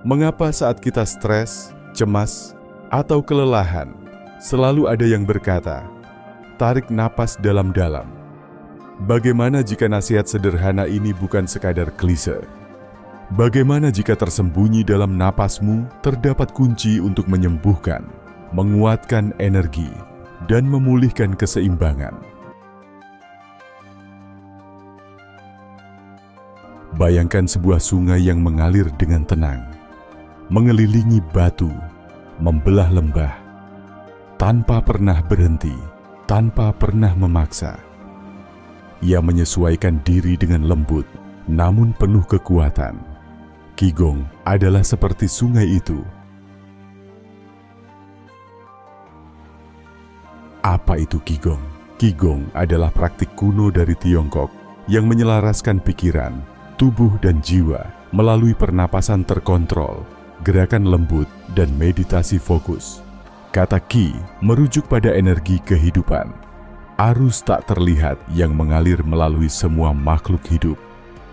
Mengapa saat kita stres, cemas, atau kelelahan, selalu ada yang berkata, "Tarik napas dalam-dalam"? Bagaimana jika nasihat sederhana ini bukan sekadar klise? Bagaimana jika tersembunyi dalam napasmu terdapat kunci untuk menyembuhkan, menguatkan energi, dan memulihkan keseimbangan? Bayangkan sebuah sungai yang mengalir dengan tenang, mengelilingi batu, membelah lembah, tanpa pernah berhenti, tanpa pernah memaksa. Ia menyesuaikan diri dengan lembut, namun penuh kekuatan. Qigong adalah seperti sungai itu. Apa itu Qigong? Qigong adalah praktik kuno dari Tiongkok yang menyelaraskan pikiran, tubuh, dan jiwa melalui pernapasan terkontrol, gerakan lembut, dan meditasi fokus. Kata Qi merujuk pada energi kehidupan, arus tak terlihat yang mengalir melalui semua makhluk hidup.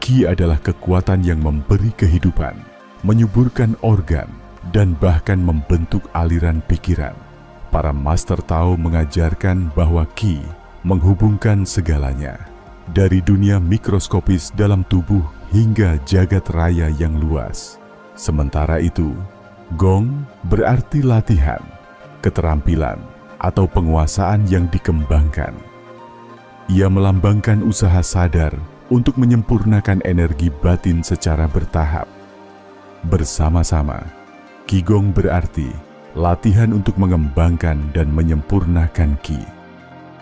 Qi adalah kekuatan yang memberi kehidupan, menyuburkan organ, dan bahkan membentuk aliran pikiran. Para master Tao mengajarkan bahwa Qi menghubungkan segalanya, dari dunia mikroskopis dalam tubuh hingga jagat raya yang luas. Sementara itu, Gong berarti latihan, keterampilan, atau penguasaan yang dikembangkan. Ia melambangkan usaha sadar untuk menyempurnakan energi batin secara bertahap. Bersama-sama, Qigong berarti latihan untuk mengembangkan dan menyempurnakan Qi.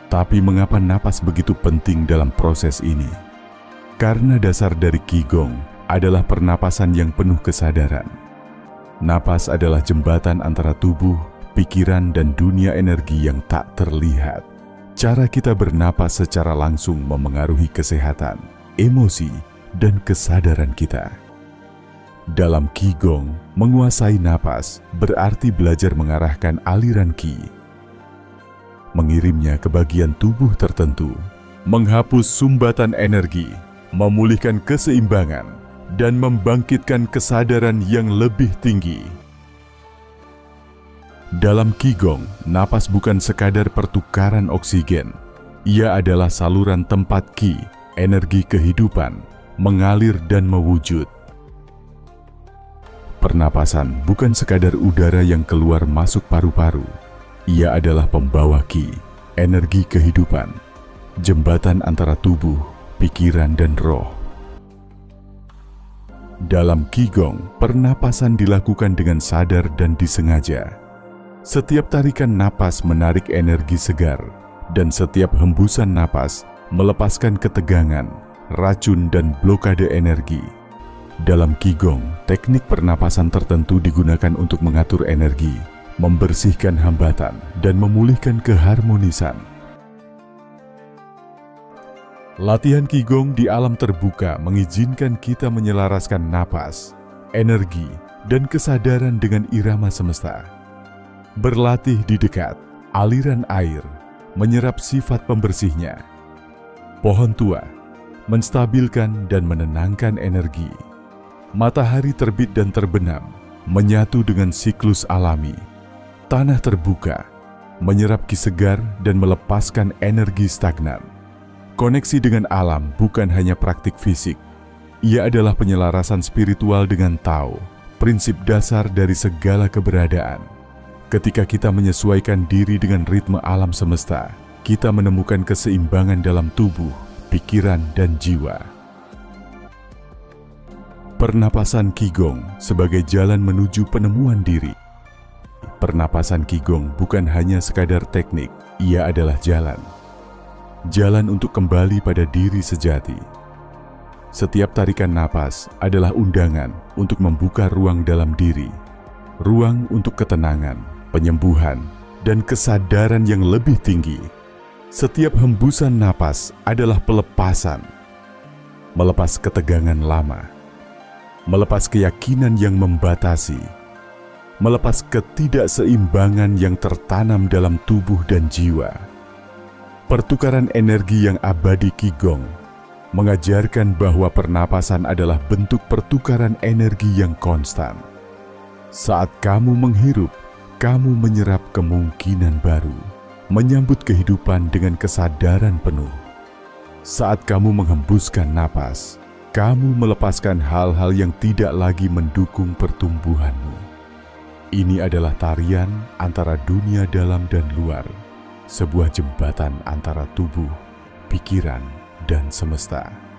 Tapi mengapa napas begitu penting dalam proses ini? Karena dasar dari Qigong adalah pernapasan yang penuh kesadaran. Napas adalah jembatan antara tubuh, pikiran, dan dunia energi yang tak terlihat. Cara kita bernapas secara langsung memengaruhi kesehatan, emosi, dan kesadaran kita. Dalam Qigong, menguasai napas berarti belajar mengarahkan aliran Qi, mengirimnya ke bagian tubuh tertentu, menghapus sumbatan energi, memulihkan keseimbangan, dan membangkitkan kesadaran yang lebih tinggi. Dalam Qigong, napas bukan sekadar pertukaran oksigen. Ia adalah saluran tempat Qi, energi kehidupan, mengalir dan mewujud. Pernapasan bukan sekadar udara yang keluar masuk paru-paru. Ia adalah pembawa Qi, energi kehidupan, jembatan antara tubuh, pikiran, dan roh. Dalam Qigong, pernapasan dilakukan dengan sadar dan disengaja. Setiap tarikan napas menarik energi segar, dan setiap hembusan napas melepaskan ketegangan, racun, dan blokade energi. Dalam Qigong, teknik pernapasan tertentu digunakan untuk mengatur energi, membersihkan hambatan, dan memulihkan keharmonisan. Latihan Qigong di alam terbuka mengizinkan kita menyelaraskan napas, energi, dan kesadaran dengan irama semesta. Berlatih di dekat aliran air, menyerap sifat pembersihnya. Pohon tua, menstabilkan dan menenangkan energi. Matahari terbit dan terbenam, menyatu dengan siklus alami. Tanah terbuka, menyerap Qi segar dan melepaskan energi stagnan. Koneksi dengan alam bukan hanya praktik fisik. Ia adalah penyelarasan spiritual dengan Tao, prinsip dasar dari segala keberadaan. Ketika kita menyesuaikan diri dengan ritme alam semesta, kita menemukan keseimbangan dalam tubuh, pikiran, dan jiwa. Pernapasan Qigong sebagai jalan menuju penemuan diri. Pernapasan Qigong bukan hanya sekadar teknik, ia adalah jalan. Jalan untuk kembali pada diri sejati. Setiap tarikan napas adalah undangan untuk membuka ruang dalam diri. Ruang untuk ketenangan, penyembuhan, dan kesadaran yang lebih tinggi. Setiap hembusan napas adalah pelepasan. Melepas ketegangan lama. Melepas keyakinan yang membatasi. Melepas ketidakseimbangan yang tertanam dalam tubuh dan jiwa. Pertukaran energi yang abadi Qigong mengajarkan bahwa pernapasan adalah bentuk pertukaran energi yang konstan. Saat kamu menghirup, kamu menyerap kemungkinan baru, menyambut kehidupan dengan kesadaran penuh. Saat kamu menghembuskan napas, kamu melepaskan hal-hal yang tidak lagi mendukung pertumbuhanmu. Ini adalah tarian antara dunia dalam dan luar, sebuah jembatan antara tubuh, pikiran, dan semesta.